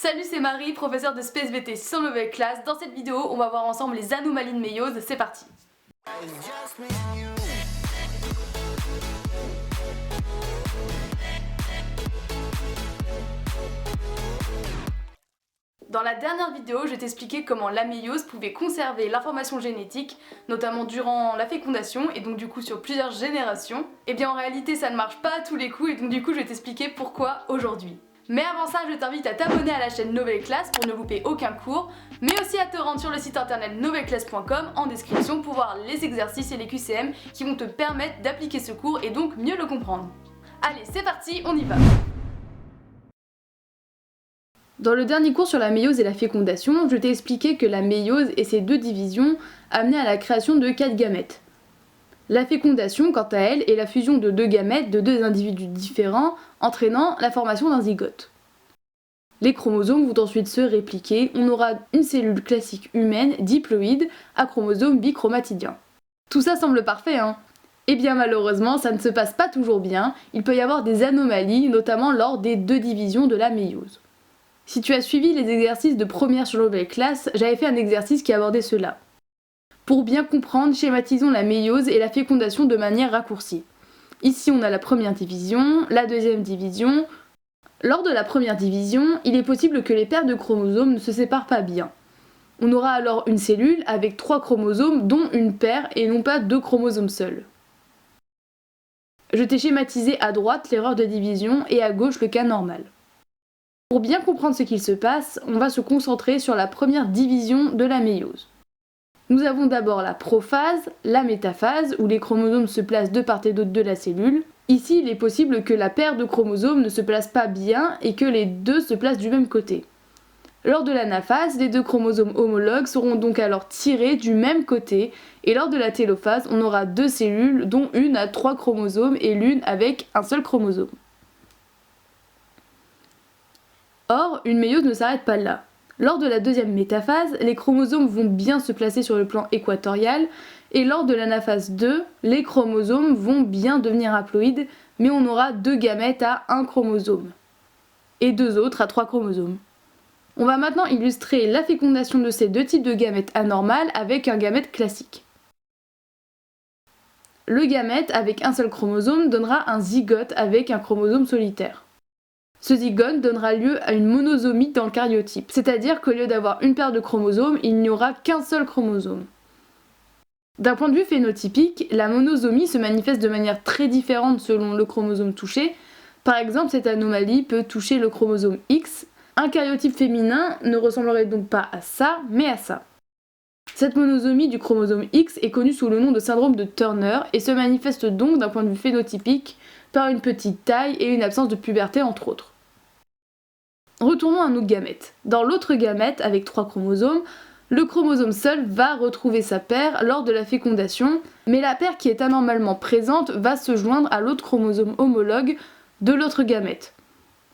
Salut, c'est Marie, professeure de SpaceVT sur Nouvelle Classe. Dans cette vidéo, on va voir ensemble les anomalies de méiose. C'est parti. Dans la dernière vidéo, je t'expliquais comment la méiose pouvait conserver l'information génétique, notamment durant la fécondation et donc du coup sur plusieurs générations. Et bien en réalité ça ne marche pas à tous les coups et donc du coup je vais t'expliquer pourquoi aujourd'hui. Mais avant ça, je t'invite à t'abonner à la chaîne Nouvelle Classe pour ne louper aucun cours, mais aussi à te rendre sur le site internet novelleclasse.com en description pour voir les exercices et les QCM qui vont te permettre d'appliquer ce cours et donc mieux le comprendre. Allez, c'est parti, on y va! Dans le dernier cours sur la méiose et la fécondation, je t'ai expliqué que la méiose et ses deux divisions amenaient à la création de 4 gamètes. La fécondation, quant à elle, est la fusion de deux gamètes de deux individus différents, entraînant la formation d'un zygote. Les chromosomes vont ensuite se répliquer, on aura une cellule classique humaine diploïde à chromosome bichromatidien. Tout ça semble parfait, hein? Eh bien malheureusement, ça ne se passe pas toujours bien, il peut y avoir des anomalies, notamment lors des deux divisions de la méiose. Si tu as suivi les exercices de première sur Nouvelle Classe, j'avais fait un exercice qui abordait cela. Pour bien comprendre, schématisons la méiose et la fécondation de manière raccourcie. Ici on a la première division, la deuxième division. Lors de la première division, il est possible que les paires de chromosomes ne se séparent pas bien. On aura alors une cellule avec 3 chromosomes dont une paire et non pas 2 chromosomes seuls. Je t'ai schématisé à droite l'erreur de division et à gauche le cas normal. Pour bien comprendre ce qu'il se passe, on va se concentrer sur la première division de la méiose. Nous avons d'abord la prophase, la métaphase, où les chromosomes se placent de part et d'autre de la cellule. Ici, il est possible que la paire de chromosomes ne se place pas bien et que les deux se placent du même côté. Lors de l'anaphase, les deux chromosomes homologues seront donc alors tirés du même côté, et lors de la télophase, on aura deux cellules, dont une à 3 chromosomes et l'une avec un seul chromosome. Or, une méiose ne s'arrête pas là. Lors de la deuxième métaphase, les chromosomes vont bien se placer sur le plan équatorial, et lors de l'anaphase 2, les chromosomes vont bien devenir haploïdes, mais on aura 2 gamètes à 1 chromosome, et 2 autres à 3 chromosomes. On va maintenant illustrer la fécondation de ces deux types de gamètes anormales avec un gamète classique. Le gamète avec un seul chromosome donnera un zygote avec un chromosome solitaire. Ce zygote donnera lieu à une monosomie dans le karyotype, c'est-à-dire qu'au lieu d'avoir une paire de chromosomes, il n'y aura qu'un seul chromosome. D'un point de vue phénotypique, la monosomie se manifeste de manière très différente selon le chromosome touché. Par exemple, cette anomalie peut toucher le chromosome X. Un karyotype féminin ne ressemblerait donc pas à ça, mais à ça. Cette monosomie du chromosome X est connue sous le nom de syndrome de Turner et se manifeste donc d'un point de vue phénotypique par une petite taille et une absence de puberté entre autres. Retournons à nos gamètes. Dans l'autre gamète, avec 3 chromosomes, le chromosome seul va retrouver sa paire lors de la fécondation, mais la paire qui est anormalement présente va se joindre à l'autre chromosome homologue de l'autre gamète.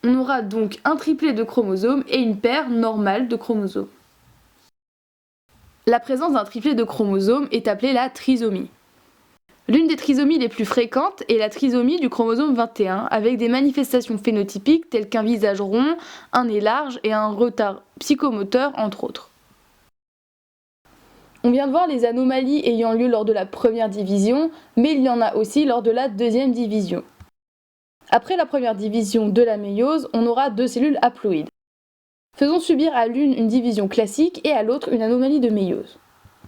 On aura donc un triplet de chromosomes et une paire normale de chromosomes. La présence d'un triplet de chromosomes est appelée la trisomie. L'une des trisomies les plus fréquentes est la trisomie du chromosome 21, avec des manifestations phénotypiques telles qu'un visage rond, un nez large et un retard psychomoteur entre autres. On vient de voir les anomalies ayant lieu lors de la première division, mais il y en a aussi lors de la deuxième division. Après la première division de la méiose, on aura 2 cellules haploïdes. Faisons subir à l'une une division classique et à l'autre une anomalie de méiose.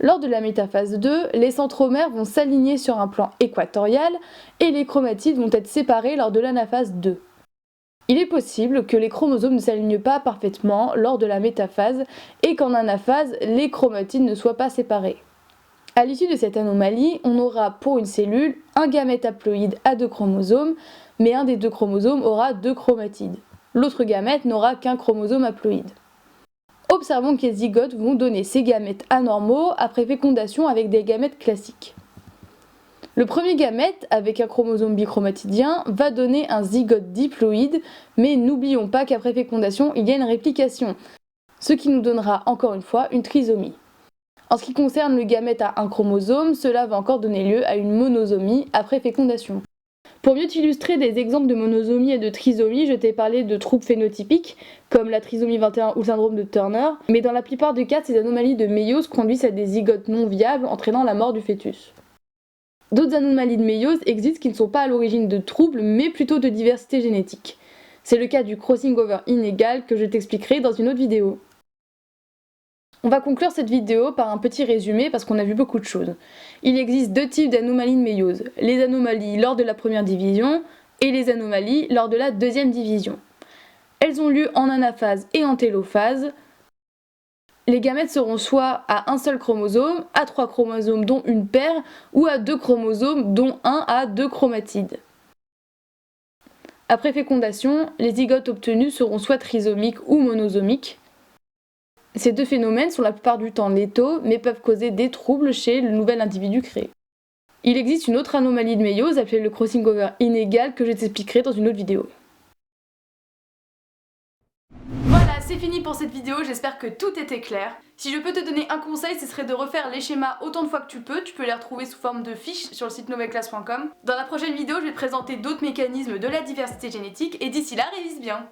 Lors de la métaphase 2, les centromères vont s'aligner sur un plan équatorial et les chromatides vont être séparés lors de l'anaphase 2. Il est possible que les chromosomes ne s'alignent pas parfaitement lors de la métaphase et qu'en anaphase, les chromatides ne soient pas séparés. À l'issue de cette anomalie, on aura pour une cellule un gamète haploïde à 2 chromosomes, mais un des 2 chromosomes aura 2 chromatides. L'autre gamète n'aura qu'un chromosome haploïde. Observons que les zygotes vont donner ces gamètes anormaux après fécondation avec des gamètes classiques. Le premier gamète, avec un chromosome bichromatidien, va donner un zygote diploïde, mais n'oublions pas qu'après fécondation, il y a une réplication, ce qui nous donnera encore une fois une trisomie. En ce qui concerne le gamète à un chromosome, cela va encore donner lieu à une monosomie après fécondation. Pour mieux illustrer des exemples de monosomie et de trisomie, je t'ai parlé de troubles phénotypiques, comme la trisomie 21 ou le syndrome de Turner, mais dans la plupart des cas, ces anomalies de méiose conduisent à des zygotes non viables, entraînant la mort du fœtus. D'autres anomalies de méiose existent qui ne sont pas à l'origine de troubles, mais plutôt de diversité génétique. C'est le cas du crossing over inégal que je t'expliquerai dans une autre vidéo. On va conclure cette vidéo par un petit résumé parce qu'on a vu beaucoup de choses. Il existe deux types d'anomalies de méiose, les anomalies lors de la première division et les anomalies lors de la deuxième division. Elles ont lieu en anaphase et en télophase. Les gamètes seront soit à un seul chromosome, à 3 chromosomes dont une paire, ou à 2 chromosomes dont un à 2 chromatides. Après fécondation, les zygotes obtenus seront soit trisomiques ou monosomiques. Ces deux phénomènes sont la plupart du temps létaux, mais peuvent causer des troubles chez le nouvel individu créé. Il existe une autre anomalie de méiose appelée le crossing over inégal que je t'expliquerai dans une autre vidéo. Voilà, c'est fini pour cette vidéo, j'espère que tout était clair. Si je peux te donner un conseil, ce serait de refaire les schémas autant de fois que tu peux les retrouver sous forme de fiches sur le site novelleclasse.com. Dans la prochaine vidéo, je vais te présenter d'autres mécanismes de la diversité génétique et d'ici là, révise bien.